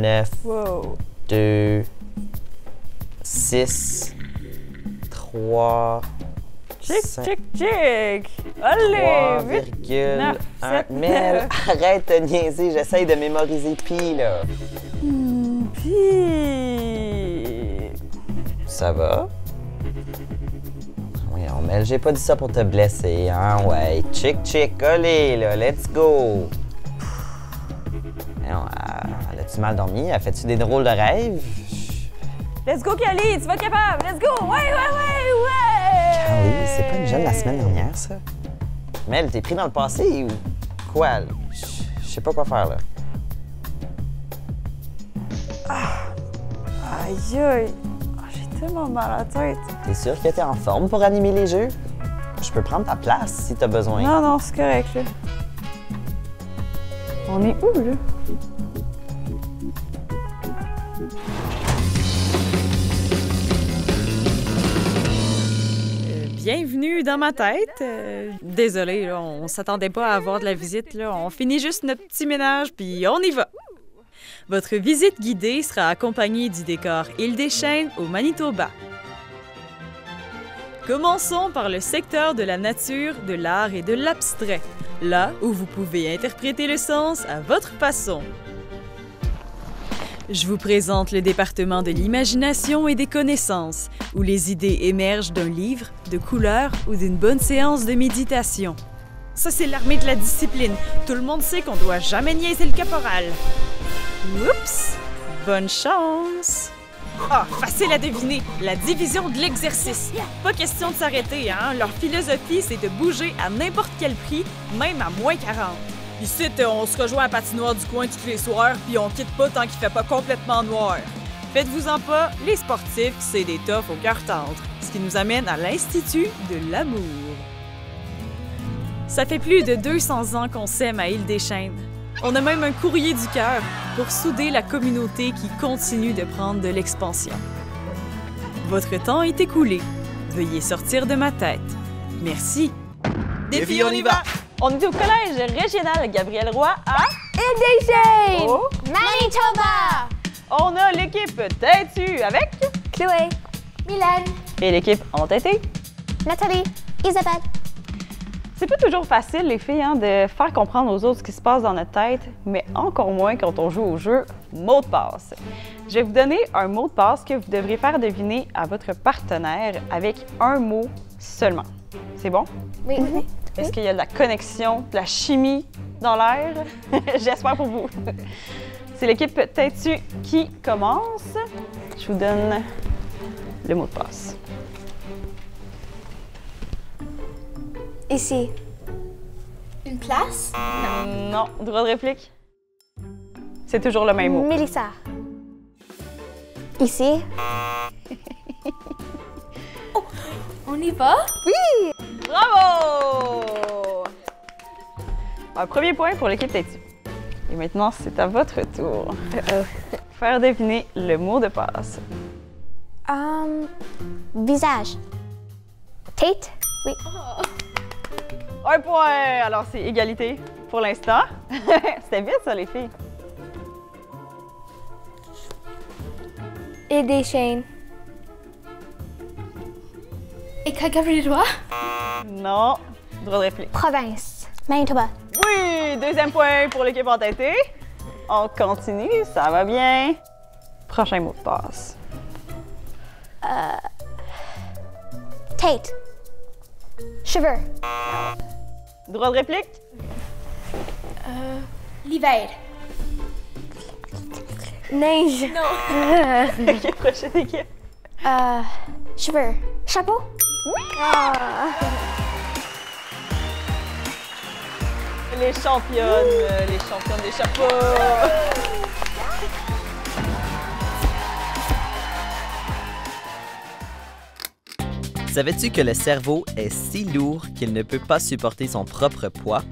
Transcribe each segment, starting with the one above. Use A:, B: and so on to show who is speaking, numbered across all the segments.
A: 9,
B: Wow.
A: 2, 6, 3,
B: Chic,
A: 5,
B: chic, chic! Allez, vite!
A: 3,1.
B: 9, 7,
A: Mel, arrête de niaiser, j'essaye de mémoriser pi, là.
B: Puis...
A: Ça va? Voyons, Mel, j'ai pas dit ça pour te blesser, hein? Ouais, chic, chic, allez, là, let's go! Voyons, elle a-tu mal dormi? Elle fait-tu des drôles de rêves?
B: Let's go, Kali! Tu vas être capable! Let's go! Ouais!
A: Ah oui, c'est pas une jeune la semaine dernière, ça? Mel, t'es pris dans le passé ou quoi? Là? Je sais pas quoi faire, là.
B: Aïe, aïe! J'ai tellement mal à la tête.
A: T'es sûr que t'es en forme pour animer les jeux? Je peux prendre ta place si t'as besoin.
B: Non, non, c'est correct, là. On est où, là? Bienvenue dans ma tête. Désolée, là, on s'attendait pas à avoir de la visite. Là. On finit juste notre petit ménage, puis on y va. Votre visite guidée sera accompagnée du décor Île des Chênes au Manitoba. Commençons par le secteur de la nature, de l'art et de l'abstrait, là où vous pouvez interpréter le sens à votre façon. Je vous présente le département de l'imagination et des connaissances, où les idées émergent d'un livre, de couleurs ou d'une bonne séance de méditation. Ça, c'est l'armée de la discipline. Tout le monde sait qu'on doit jamais niaiser le caporal. Oups! Bonne chance! Ah, facile à deviner, la division de l'exercice. Pas question de s'arrêter, hein? Leur philosophie, c'est de bouger à n'importe quel prix, même à moins 40. Ici, on se rejoint à la patinoire du coin tous les soirs, puis on quitte pas tant qu'il fait pas complètement noir. Faites-vous-en pas, les sportifs, c'est des toughs au cœur tendre, ce qui nous amène à l'Institut de l'amour. Ça fait plus de 200 ans qu'on s'aime à Île des Chênes. On a même un courrier du cœur pour souder la communauté qui continue de prendre de l'expansion. Votre temps est écoulé. Veuillez sortir de ma tête. Merci.
A: Défi, on y va!
B: On est au collège régional Gabriel Roy à...
C: Île des Chênes!
B: Oh.
C: Manitoba!
B: On a l'équipe têtue avec...
C: Chloé, Mylène,
B: Et l'équipe entêtée.
C: Nathalie, Isabelle.
B: C'est pas toujours facile, les filles, hein, de faire comprendre aux autres ce qui se passe dans notre tête, mais encore moins quand on joue au jeu mot de passe. Je vais vous donner un mot de passe que vous devrez faire deviner à votre partenaire avec un mot seulement. C'est bon?
C: Oui.
B: Est-ce qu'il y a de la connexion, de la chimie dans l'air? J'espère pour vous. C'est l'équipe têtue qui commence. Je vous donne le mot de passe.
C: Ici. Une place?
B: Non, droit de réplique. C'est toujours le même mot.
C: Mélissa. Ici. Oh, on y va? Oui!
B: Bravo! Un premier point pour l'équipe têtue. Et maintenant, c'est à votre tour. Faire deviner le mot de passe.
C: Visage. Tête? Oui.
B: Un point! Alors, c'est égalité pour l'instant. C'était vite, ça, les filles.
C: Et des chaînes. Et Gabriel Roy?
B: Non. Droit de réplique.
C: Province. Manitoba.
B: Oui! Deuxième point pour l'équipe entêtée. On continue, ça va bien. Prochain mot de passe.
C: Tête. Cheveux.
A: Droit de réplique?
C: L'hiver.
D: Neige.
A: Ok, prochaine équipe.
D: Cheveux. Chapeau.
A: Les championnes des chapeaux. Savais-tu que le cerveau est si lourd qu'il ne peut pas supporter son propre poids?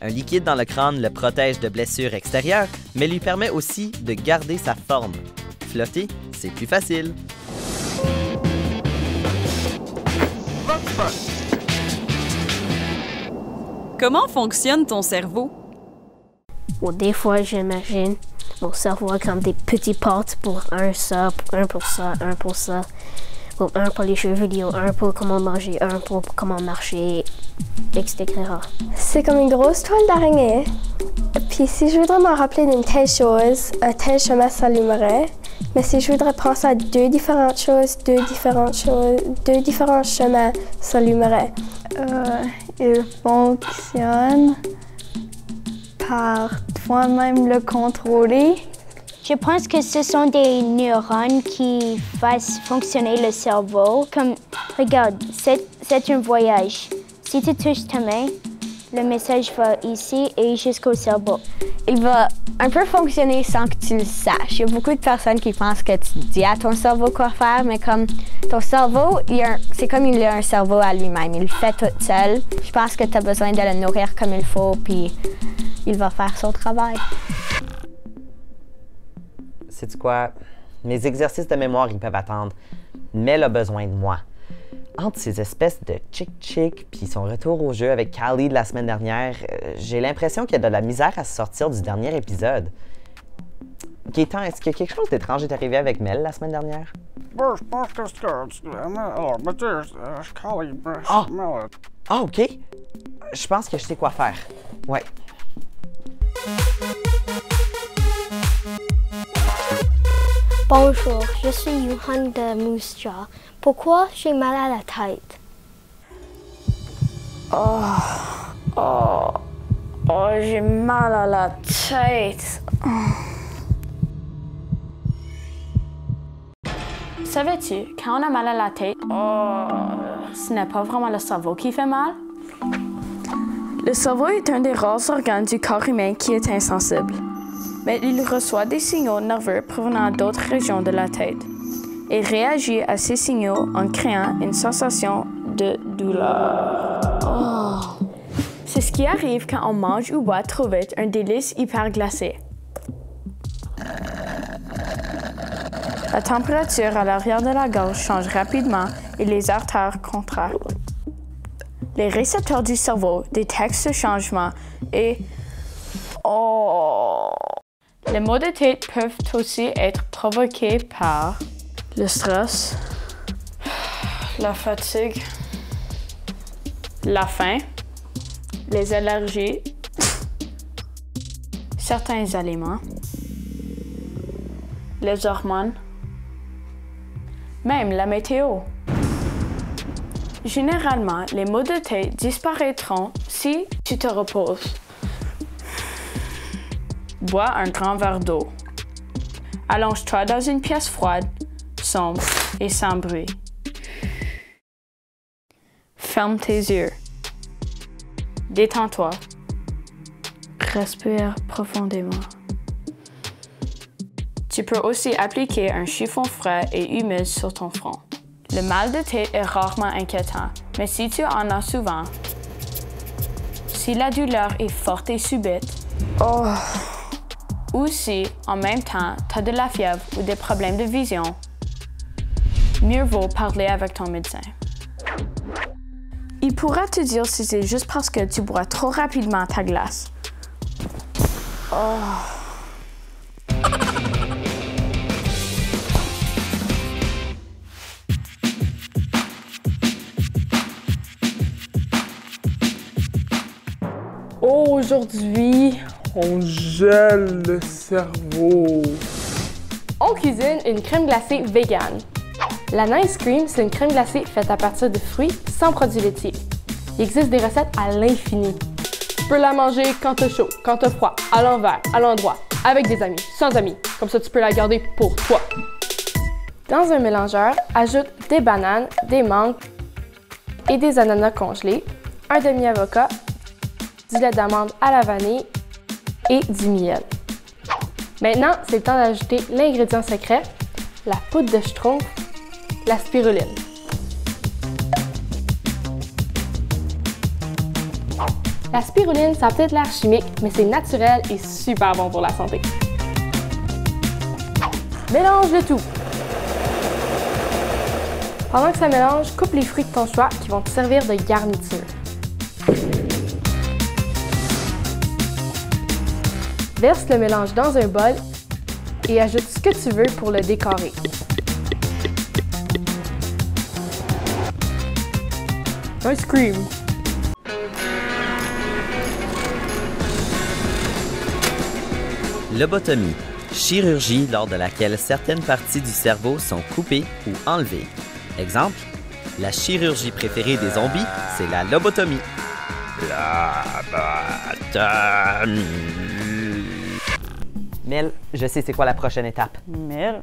A: Un liquide dans le crâne le protège de blessures extérieures, mais lui permet aussi de garder sa forme. Flotter, c'est plus facile.
B: Comment fonctionne ton cerveau?
D: Bon, des fois, j'imagine mon cerveau a comme des petits portes pour un ça, un pour ça, un pour ça. Bon, un pour les jeux vidéo, un pour comment manger, un pour comment marcher, etc.
C: C'est comme une grosse toile d'araignée. Puis si je voudrais me rappeler d'une telle chose, un tel chemin s'allumerait. Mais si je voudrais penser à deux différents chemins s'allumeraient.
E: Il fonctionne par toi-même le contrôler.
F: Je pense que ce sont des neurones qui fassent fonctionner le cerveau. Comme, regarde, c'est un voyage. Si tu touches ta main, le message va ici et jusqu'au cerveau.
E: Il va un peu fonctionner sans que tu le saches. Il y a beaucoup de personnes qui pensent que tu dis à ton cerveau quoi faire, mais comme ton cerveau, c'est comme il a un cerveau à lui-même. Il le fait tout seul. Je pense que tu as besoin de le nourrir comme il faut, puis il va faire son travail.
A: Sais-tu quoi? Mes exercices de mémoire, ils peuvent attendre. Mel a besoin de moi. Entre ces espèces de chick-chick puis son retour au jeu avec Callie de la semaine dernière, j'ai l'impression qu'il y a de la misère à se sortir du dernier épisode. Gaëtan, est-ce que quelque chose d'étrange est arrivé avec Mel la semaine dernière?
G: Je pense que c'est Callie,
A: Ah, OK. Je pense que je sais quoi faire. Ouais.
D: Bonjour, je suis Johan de Moose Jaw. Pourquoi j'ai mal à la tête?
E: J'ai mal à la tête.
H: Savais-tu, quand on a mal à la tête, ce n'est pas vraiment le cerveau qui fait mal?
E: Le cerveau est un des rares organes du corps humain qui est insensible. Mais il reçoit des signaux nerveux provenant d'autres régions de la tête et réagit à ces signaux en créant une sensation de douleur. C'est ce qui arrive quand on mange ou boit trop vite un délice hyper glacé. La température à l'arrière de la gorge change rapidement et les artères contractent. Les récepteurs du cerveau détectent ce changement et les maux de tête peuvent aussi être provoqués par le stress, la fatigue, la faim, les allergies, certains aliments, les hormones, même la météo. Généralement, les maux de tête disparaîtront si tu te reposes. Bois un grand verre d'eau. Allonge-toi dans une pièce froide, sombre et sans bruit. Ferme tes yeux. Détends-toi. Respire profondément. Tu peux aussi appliquer un chiffon frais et humide sur ton front. Le mal de tête est rarement inquiétant, mais si tu en as souvent, si la douleur est forte et subite, ou si, en même temps, tu as de la fièvre ou des problèmes de vision, mieux vaut parler avec ton médecin. Il pourra te dire si c'est juste parce que tu bois trop rapidement ta glace.
I: Aujourd'hui, on gèle le cerveau.
J: On cuisine une crème glacée végane. La Nice Cream, c'est une crème glacée faite à partir de fruits sans produits laitiers. Il existe des recettes à l'infini. Tu peux la manger quand t'as chaud, quand t'as froid, à l'envers, à l'endroit, avec des amis, sans amis. Comme ça, tu peux la garder pour toi. Dans un mélangeur, ajoute des bananes, des mangues et des ananas congelés, un demi-avocat, du lait d'amande à la vanille et du miel. Maintenant, c'est le temps d'ajouter l'ingrédient secret, la poudre de schtroumpf, la spiruline. La spiruline, ça a peut-être l'air chimique, mais c'est naturel et super bon pour la santé. Mélange le tout. Pendant que ça mélange, coupe les fruits de ton choix qui vont te servir de garniture. Verse le mélange dans un bol et ajoute ce que tu veux pour le décorer. Ice cream.
G: Lobotomie, chirurgie lors de laquelle certaines parties du cerveau sont coupées ou enlevées. Exemple, la chirurgie préférée des zombies, c'est la lobotomie. Lobotomie.
A: Mel, je sais c'est quoi la prochaine étape.
B: Mel?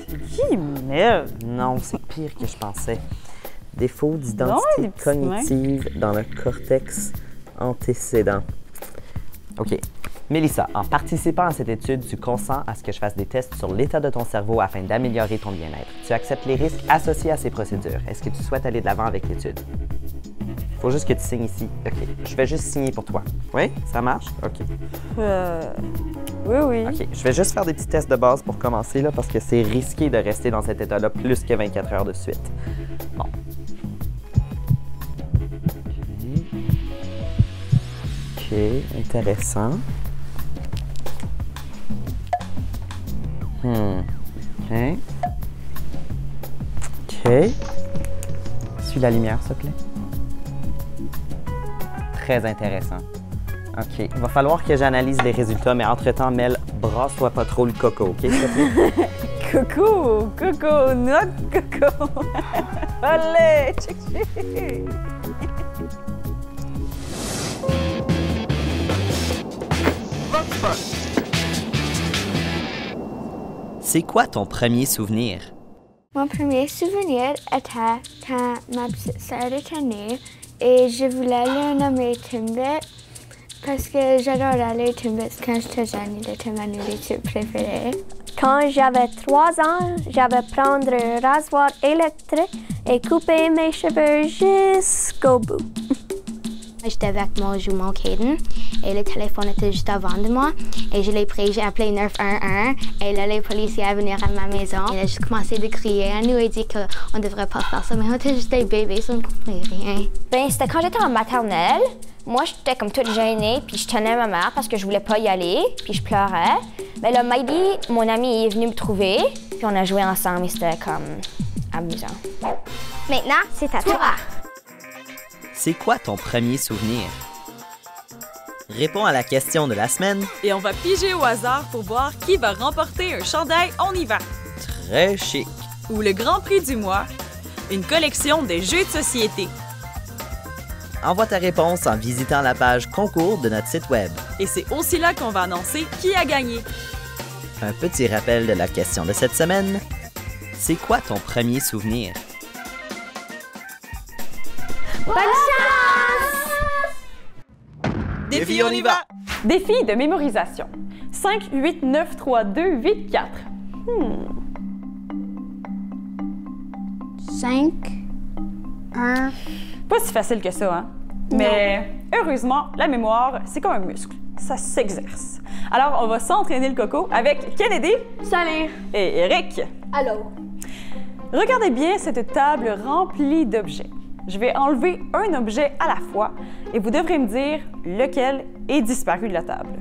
B: C'est qui, Mel?
A: Non, c'est pire que je pensais. Défaut d'identité cognitive dans le cortex antécédent. OK. Mélissa, en participant à cette étude, tu consens à ce que je fasse des tests sur l'état de ton cerveau afin d'améliorer ton bien-être. Tu acceptes les risques associés à ces procédures. Est-ce que tu souhaites aller de l'avant avec l'étude? Il faut juste que tu signes ici. OK. Je vais juste signer pour toi. Oui? Ça marche? OK.
B: Oui.
A: OK. Je vais juste faire des petits tests de base pour commencer, là, parce que c'est risqué de rester dans cet état-là plus que 24 heures de suite. Bon. OK. Intéressant. OK. Suis la lumière, s'il te plaît. Très intéressant. OK. Il va falloir que j'analyse les résultats, mais entre-temps, Mel, brasse-toi pas trop le coco, OK, s'il te plaît?
B: Coco, notre coco. Allez, chic.
G: C'est quoi ton premier souvenir?
F: Mon premier souvenir était quand ma petite sœur était née et je voulais aller nommer Timbit parce que j'adore aller Timbit quand j'étais jeune. Il était ma nourriture préférée.
C: Quand j'avais 3 ans, j'avais prendre un rasoir électrique et couper mes cheveux jusqu'au bout.
F: J'étais avec mon jumeau Caden et le téléphone était juste avant de moi et je l'ai pris, j'ai appelé 911 et là les policiers sont venus à ma maison. Il a juste commencé de crier à nous et dit qu'on ne devrait pas faire ça, mais on était juste des bébés, ça ne comprenait rien.
K: Ben c'était quand j'étais en maternelle. Moi j'étais comme toute gênée puis je tenais ma mère parce que je voulais pas y aller puis je pleurais. Mais là Maïdi, mon ami, est venu me trouver puis on a joué ensemble et c'était comme amusant.
F: Maintenant, c'est à toi.
G: C'est quoi ton premier souvenir? Réponds à la question de la semaine.
B: Et on va piger au hasard pour voir qui va remporter un chandail On y va.
G: Très chic.
B: Ou le grand prix du mois, une collection de jeux de société.
G: Envoie ta réponse en visitant la page concours de notre site web.
B: Et c'est aussi là qu'on va annoncer qui a gagné.
G: Un petit rappel de la question de cette semaine. C'est quoi ton premier souvenir?
C: Bonne chance!
G: Défi, on y va!
J: Défi de mémorisation. 5, 8, 9, 3, 2, 8, 4.
F: 5, 1...
B: Pas si facile que ça, hein? Mais heureusement, la mémoire, c'est comme un muscle. Ça s'exerce. Alors, on va s'entraîner le coco avec Kennedy.
J: Salut!
B: Et Eric.
J: Allô?
B: Regardez bien cette table remplie d'objets. Je vais enlever un objet à la fois et vous devrez me dire lequel est disparu de la table.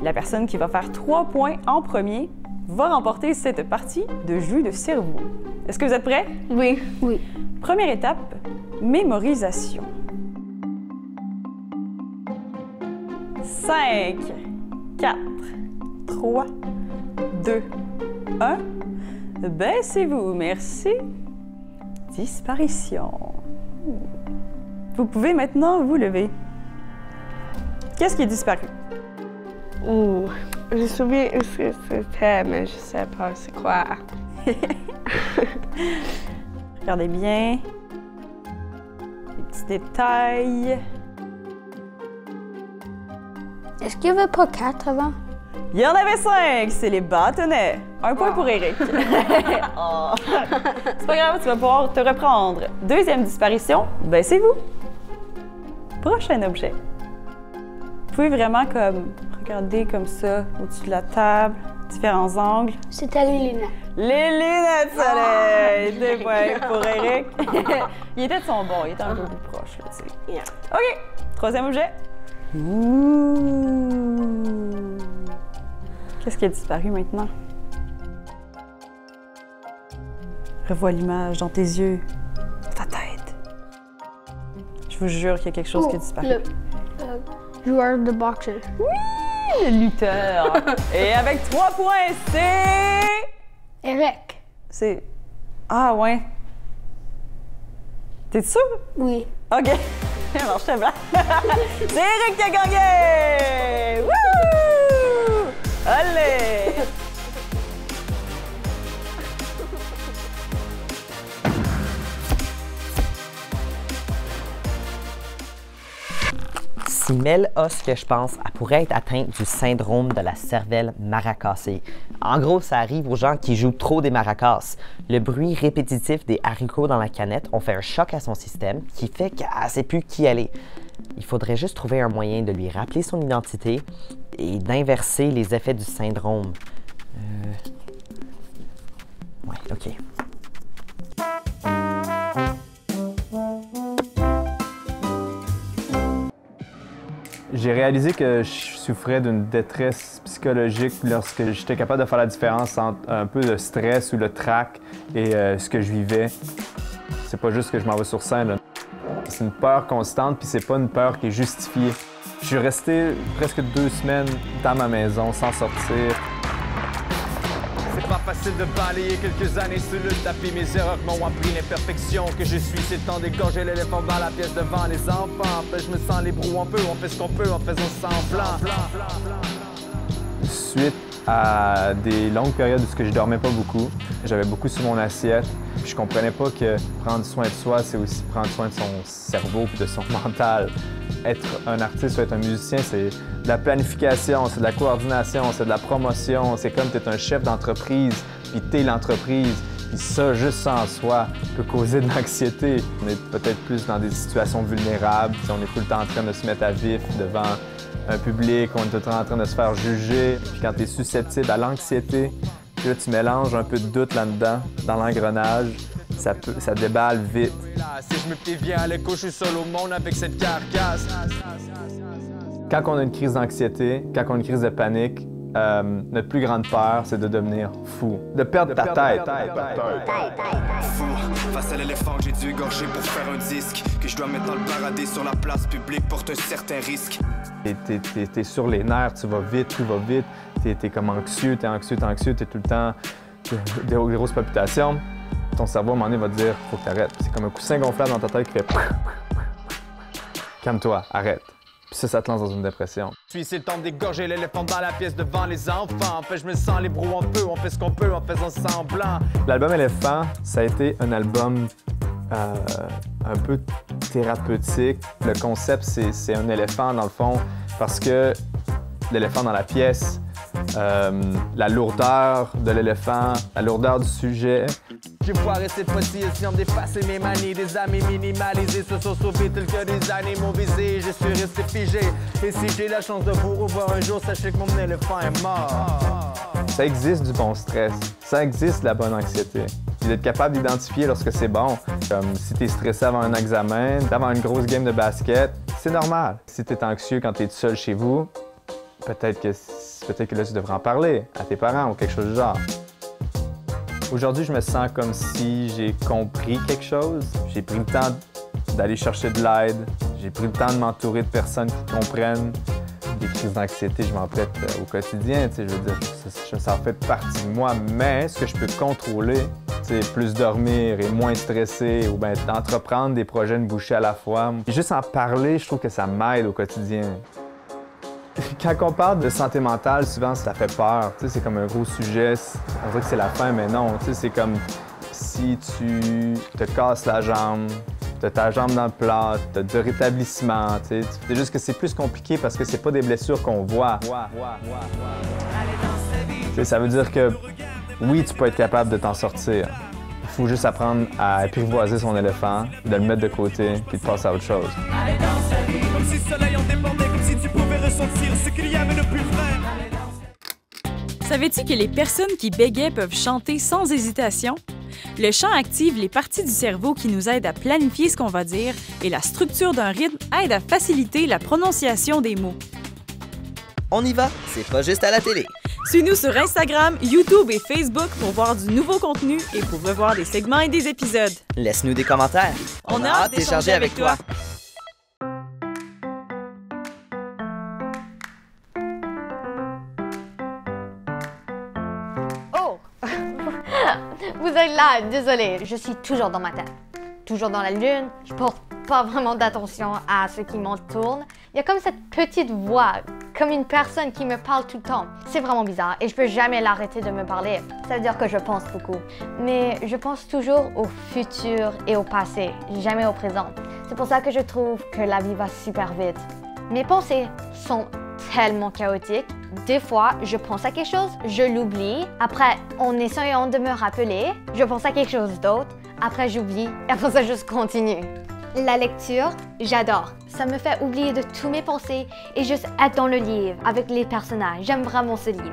B: La personne qui va faire 3 points en premier va remporter cette partie de jeu de cerveau. Est-ce que vous êtes prêts?
J: Oui.
F: Oui.
B: Première étape, mémorisation. 5, 4, 3, 2, 1. Baissez-vous, merci. Disparition. Vous pouvez maintenant vous lever. Qu'est-ce qui est disparu?
I: Ouh, je me souviens ce que c'était, mais je sais pas c'est quoi.
B: Regardez bien. Les petits détails.
F: Est-ce qu'il n'y avait pas 4 avant?
B: Il y en avait 5, c'est les bâtonnets. Un point pour Eric. Oh. C'est pas grave, tu vas pouvoir te reprendre. Deuxième disparition, ben c'est vous. Prochain objet. Vous pouvez vraiment comme regarder comme ça au-dessus de la table, différents angles.
F: C'était les lunettes.
B: Les lunettes soleil! 2 points pour Eric. Il était de son bord, il était un peu plus proche, là, tu sais.
I: Yeah.
B: OK, troisième objet. Ouh. Qu'est-ce qui a disparu maintenant? Revois l'image dans tes yeux, dans ta tête. Je vous jure qu'il y a quelque chose qui a disparu.
F: Le joueur de boxeur.
B: Oui, le lutteur. Et avec 3 points, c'est...
F: Eric.
B: C'est... Ah, ouais. T'es sûr?
F: Oui.
B: OK. Alors, je te blague. C'est Eric qui a gagné! Wouh! Allez!
A: Si Mel a ce que je pense, elle pourrait être atteinte du syndrome de la cervelle maracassée. En gros, ça arrive aux gens qui jouent trop des maracas. Le bruit répétitif des haricots dans la canette ont fait un choc à son système qui fait qu'elle ne sait plus qui elle est. Il faudrait juste trouver un moyen de lui rappeler son identité et d'inverser les effets du syndrome. Ouais, OK.
L: J'ai réalisé que je souffrais d'une détresse psychologique lorsque j'étais capable de faire la différence entre un peu de stress ou le trac et ce que je vivais. C'est pas juste que je m'en vais sur scène, là. C'est une peur constante, puis c'est pas une peur qui est justifiée. Je suis resté presque 2 semaines dans ma maison sans sortir.
M: C'est pas facile de balayer quelques années sous le tapis. Mes erreurs m'ont appris l'imperfection que je suis. C'est le temps d'égorger l'éléphant dans la pièce devant les enfants. Je me sens libre où on peut, on fait ce qu'on peut en faisant semblant.
L: Suite à des longues périodes où je dormais pas beaucoup, j'avais beaucoup sur mon assiette. Puis je comprenais pas que prendre soin de soi, c'est aussi prendre soin de son cerveau et de son mental. Être un artiste ou être un musicien, c'est de la planification, c'est de la coordination, c'est de la promotion. C'est comme tu es un chef d'entreprise, puis tu es l'entreprise. Puis ça, juste ça en soi, peut causer de l'anxiété. On est peut-être plus dans des situations vulnérables. Si on est tout le temps en train de se mettre à vif devant un public, on est tout le temps en train de se faire juger. Puis quand tu es susceptible à l'anxiété, puis là, tu mélanges un peu de doute là-dedans, dans l'engrenage, ça déballe vite.
M: Si je me plie bien à l'écho, je suis seul au monde avec cette carcasse.
L: Quand on a une crise d'anxiété, quand on a une crise de panique, notre plus grande peur, c'est de devenir fou, de perdre ta tête.
N: Fou, face à l'éléphant que j'ai dû égorger pour faire un disque, que je dois maintenant le parader sur la place publique porte un certain risque.
L: T'es sur les nerfs, tu vas vite, tout va vite, t'es comme anxieux, t'es tout le temps des grosses palpitations. Ton cerveau, à un moment donné, va te dire, faut que t'arrêtes. C'est comme un coussin gonflable dans ta tête qui fait calme-toi, arrête. Puis ça te lance dans une dépression.
M: Puis c'est le temps d'égorger l'éléphant dans la pièce devant les enfants. En fait, je me sens libre où on peut, on fait ce qu'on peut en faisant semblant.
L: L'album Éléphant, ça a été un album un peu thérapeutique. Le concept, c'est un éléphant, dans le fond, parce que l'éléphant dans la pièce, la lourdeur de l'éléphant, la lourdeur du sujet.
M: Je vois rester fois-ci, essayant d'effacer mes manies. Des amis minimalisés se sont sauvés tels que des animaux visés. Je suis resté figé. Et si j'ai la chance de vous revoir un jour, sachez que mon éléphant est mort.
L: Ça existe du bon stress. Ça existe de la bonne anxiété. Puis d'être capable d'identifier lorsque c'est bon. Comme si t'es stressé avant un examen, avant une grosse game de basket, c'est normal. Si t'es anxieux quand t'es tout seul chez vous, peut-être que là, tu devrais en parler à tes parents ou quelque chose du genre. Aujourd'hui, je me sens comme si j'ai compris quelque chose. J'ai pris le temps d'aller chercher de l'aide. J'ai pris le temps de m'entourer de personnes qui comprennent. Des crises d'anxiété, je m'en prête au quotidien. Je veux dire, ça en fait partie de moi. Mais ce que je peux contrôler, c'est plus dormir et moins stresser ou bien entreprendre des projets une bouchée à la fois. Et juste en parler, je trouve que ça m'aide au quotidien. Quand on parle de santé mentale, souvent ça fait peur. Tu sais, c'est comme un gros sujet. On dirait que c'est la fin, mais non. Tu sais, c'est comme si tu te casses la jambe, tu as ta jambe dans le plat, tu as du rétablissement. Tu sais. C'est juste que c'est plus compliqué parce que c'est pas des blessures qu'on voit. Tu sais, ça veut dire que oui, tu peux être capable de t'en sortir. Il faut juste apprendre à apprivoiser son éléphant, de le mettre de côté, puis de passer à autre chose.
N: Comme si le soleil en dépendait, comme si tu pouvais ressentir ce qu'il y avait de plus vrai.
B: Savais-tu que les personnes qui bégaient peuvent chanter sans hésitation? Le chant active les parties du cerveau qui nous aident à planifier ce qu'on va dire et la structure d'un rythme aide à faciliter la prononciation des mots.
G: On y va, c'est pas juste à la télé.
B: Suis-nous sur Instagram, YouTube et Facebook pour voir du nouveau contenu et pour revoir des segments et des épisodes.
G: Laisse-nous des commentaires.
B: On a hâte d'échanger avec toi.
O: Oh! Vous êtes là, désolée, je suis toujours dans ma tête. Toujours dans la lune, je porte pas vraiment d'attention à ce qui m'entoure. Il y a comme cette petite voix, comme une personne qui me parle tout le temps. C'est vraiment bizarre et je peux jamais l'arrêter de me parler. Ça veut dire que je pense beaucoup. Mais je pense toujours au futur et au passé, jamais au présent. C'est pour ça que je trouve que la vie va super vite. Mes pensées sont tellement chaotiques. Des fois, je pense à quelque chose, je l'oublie. Après, en essayant de me rappeler, je pense à quelque chose d'autre. Après, j'oublie et après ça, je continue. La lecture, j'adore. Ça me fait oublier de toutes mes pensées et juste être dans le livre avec les personnages. J'aime vraiment ce livre.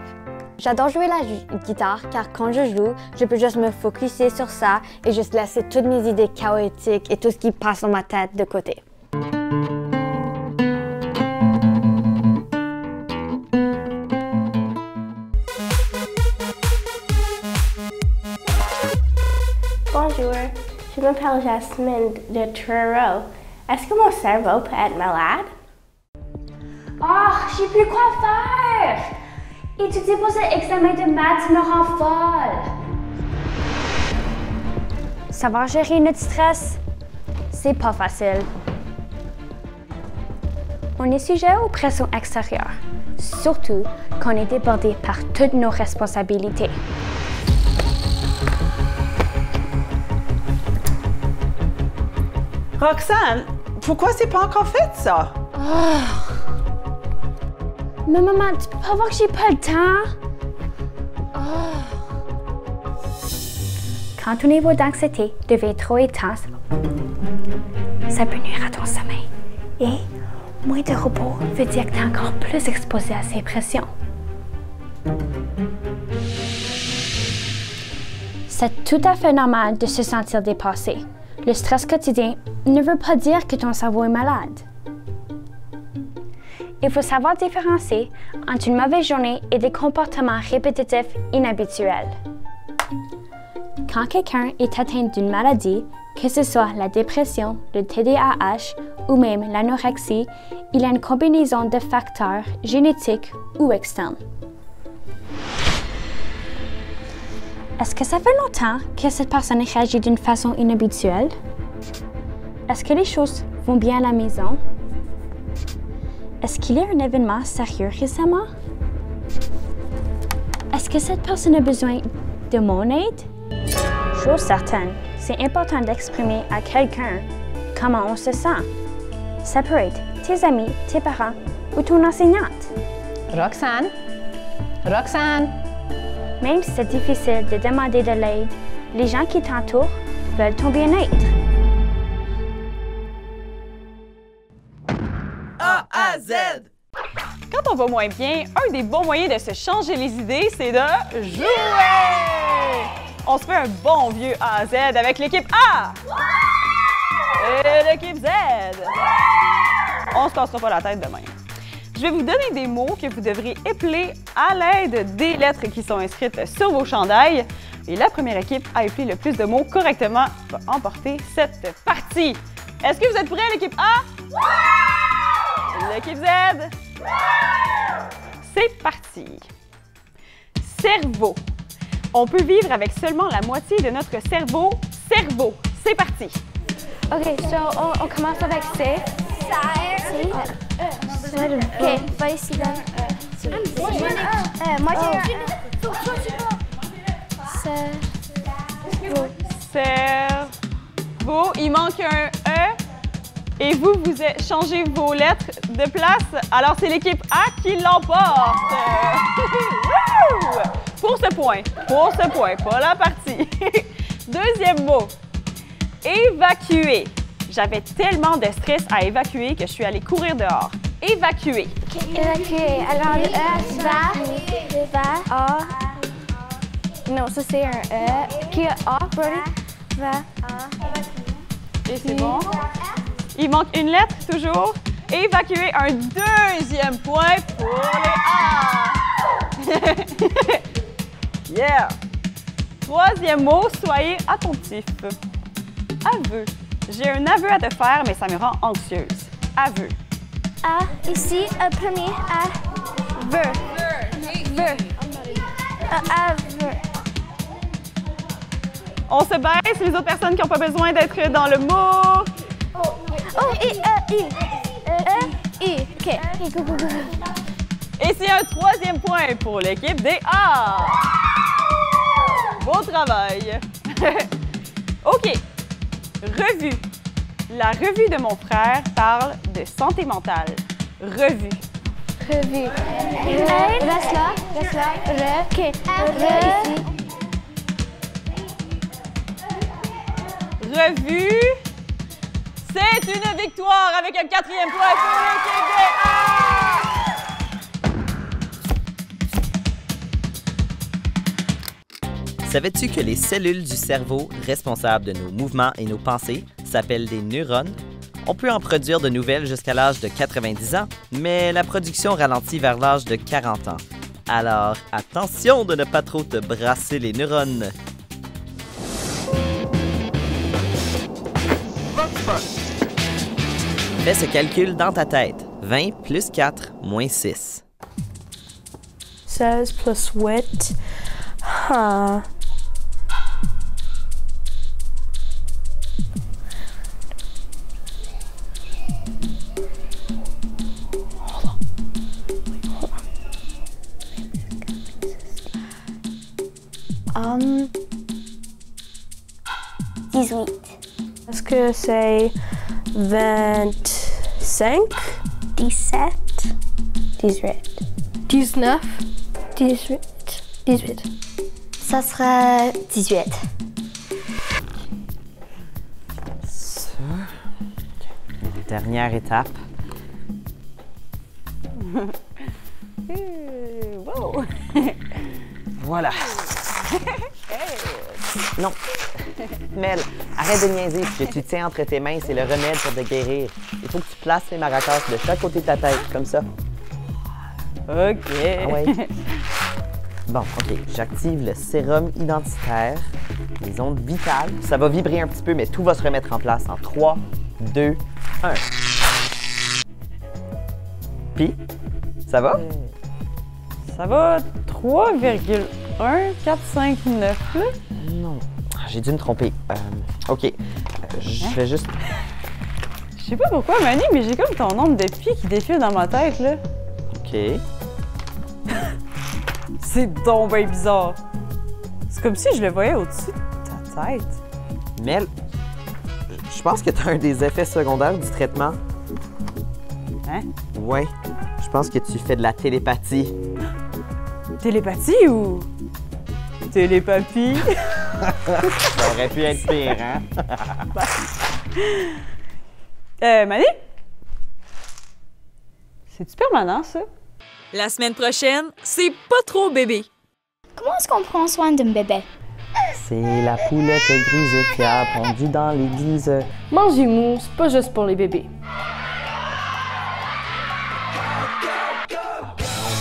O: J'adore jouer la guitare car quand je joue, je peux juste me focusser sur ça et juste laisser toutes mes idées chaotiques et tout ce qui passe dans ma tête de côté.
C: Bonjour, je m'appelle Jasmine de Truro. Est-ce que mon cerveau peut être malade?
P: Oh, je sais plus quoi faire! Étudier pour cet examen de maths me rend folle.
F: Savoir gérer notre stress, c'est pas facile. On est sujet aux pressions extérieures, surtout quand on est débordé par toutes nos responsabilités.
Q: Roxane, pourquoi c'est pas encore fait, ça?
P: Oh. Mais maman, tu peux pas voir que j'ai pas le temps?
F: Oh. Quand ton niveau d'anxiété devient trop intense, ça peut nuire à ton sommeil. Et moins de repos veut dire que tu es encore plus exposé à ces pressions. C'est tout à fait normal de se sentir dépassé. Le stress quotidien ne veut pas dire que ton cerveau est malade. Il faut savoir différencier entre une mauvaise journée et des comportements répétitifs inhabituels. Quand quelqu'un est atteint d'une maladie, que ce soit la dépression, le TDAH ou même l'anorexie, il y a une combinaison de facteurs génétiques ou externes. Est-ce que ça fait longtemps que cette personne réagit d'une façon inhabituelle? Est-ce que les choses vont bien à la maison? Est-ce qu'il y a un événement sérieux récemment? Est-ce que cette personne a besoin de mon aide? Chose certaine, c'est important d'exprimer à quelqu'un comment on se sent. Ça peut être tes amis, tes parents ou ton enseignante.
R: Roxane? Roxane?
F: Même si c'est difficile de demander de l'aide, les gens qui t'entourent veulent ton bien-être.
B: A à Z! Quand on va moins bien, un des bons moyens de se changer les idées, c'est de jouer! On se fait un bon vieux A à Z avec l'équipe A! Et l'équipe Z! On se cassera pas la tête demain. Je vais vous donner des mots que vous devrez épeler à l'aide des lettres qui sont inscrites sur vos chandails. Et la première équipe à épeler le plus de mots correctement va emporter cette partie. Est-ce que vous êtes prêts, l'équipe A? L'équipe Z? C'est parti. Cerveau. On peut vivre avec seulement la moitié de notre cerveau. Cerveau. C'est parti.
C: OK, so on commence avec C.
K: OK, va ici, là. Moi, j'ai un...
S: Cerveau. Il manque un E. Et vous changez vos lettres de place. Alors, c'est l'équipe A qui l'emporte. Pour ce point, pas la partie. Deuxième mot. Évacuer. J'avais tellement de stress à évacuer que je suis allée courir dehors. Évacuer.
K: Évacuer. Alors, le E, va. A. Non, ça, c'est un E. Qui est A, Brody? Va.
S: Et c'est bon. Il manque une lettre, toujours. Évacuer, un deuxième point pour les A. Yeah! Troisième mot, soyez attentif. Aveu. J'ai un aveu à te faire, mais ça me rend anxieuse. Aveu.
K: A, ici, premier, A. Veux. Aveu.
S: On se baisse, les autres personnes qui n'ont pas besoin d'être dans le mot.
K: Oh, I. OK.
S: Et c'est un troisième point pour l'équipe des A. Beau travail. OK. Revue. La revue de mon frère parle de santé mentale. Revue.
K: Revue. Reste là. OK. Ici.
S: Revue. C'est une victoire avec un quatrième point pour l'équipe des A.
G: Savais-tu que les cellules du cerveau responsables de nos mouvements et nos pensées s'appellent des neurones? On peut en produire de nouvelles jusqu'à l'âge de 90 ans, mais la production ralentit vers l'âge de 40 ans. Alors, attention de ne pas trop te brasser les neurones. Fais ce calcul dans ta tête. 20 plus 4 moins 6.
E: 16 plus 8.
K: Um, 18.
E: Est-ce que c'est 25?
K: 17.
E: 18.
C: 19.
K: 18.
C: 18.
K: Ça sera 18.
A: Ça. Dernière étape.
S: Wow!
A: Voilà. Non. Mel, arrête de niaiser. Ce que tu tiens entre tes mains, c'est le remède pour te guérir. Il faut que tu places les maracas de chaque côté de ta tête, comme ça.
S: OK.
A: Ah ouais. Bon, OK. J'active le sérum identitaire, les ondes vitales. Ça va vibrer un petit peu, mais tout va se remettre en place en 3, 2, 1. Puis, ça va?
S: Ça va 3,1459, là?
A: Non. J'ai dû me tromper. OK. Je vais juste...
S: Je sais pas pourquoi, Mani, mais j'ai comme ton nombre de pieds qui défile dans ma tête, là.
A: OK.
S: C'est donc bien bizarre. C'est comme si je le voyais au-dessus de ta tête.
A: Mel, je pense que tu as un des effets secondaires du traitement.
S: Hein?
A: Ouais. Je pense que tu fais de la télépathie.
S: Télépathie ou... Télépathie?
A: Ça aurait pu être pire, hein?
S: Mani? C'est-tu permanent, ça?
B: La semaine prochaine, c'est pas trop bébé.
F: Comment est-ce qu'on prend soin d'un bébé?
A: C'est la poulette grise qui a pondu dans l'église.
J: Manger mou, c'est pas juste pour les bébés.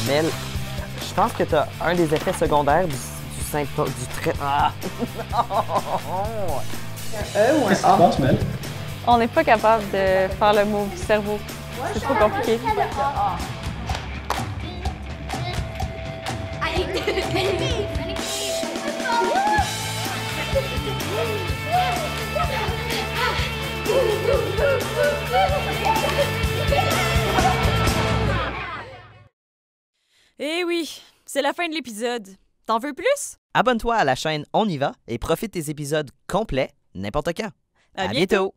A: Mel, je pense que tu as un des effets secondaires du symptôme du traitement. Ah!
S: Ou un A? Qu'est-ce qui se passe, Mel? On n'est pas capable de faire le mot cerveau. C'est trop compliqué.
B: Eh oui, c'est la fin de l'épisode. T'en veux plus?
G: Abonne-toi à la chaîne On y va et profite des épisodes complets n'importe quand.
B: À
G: bientôt!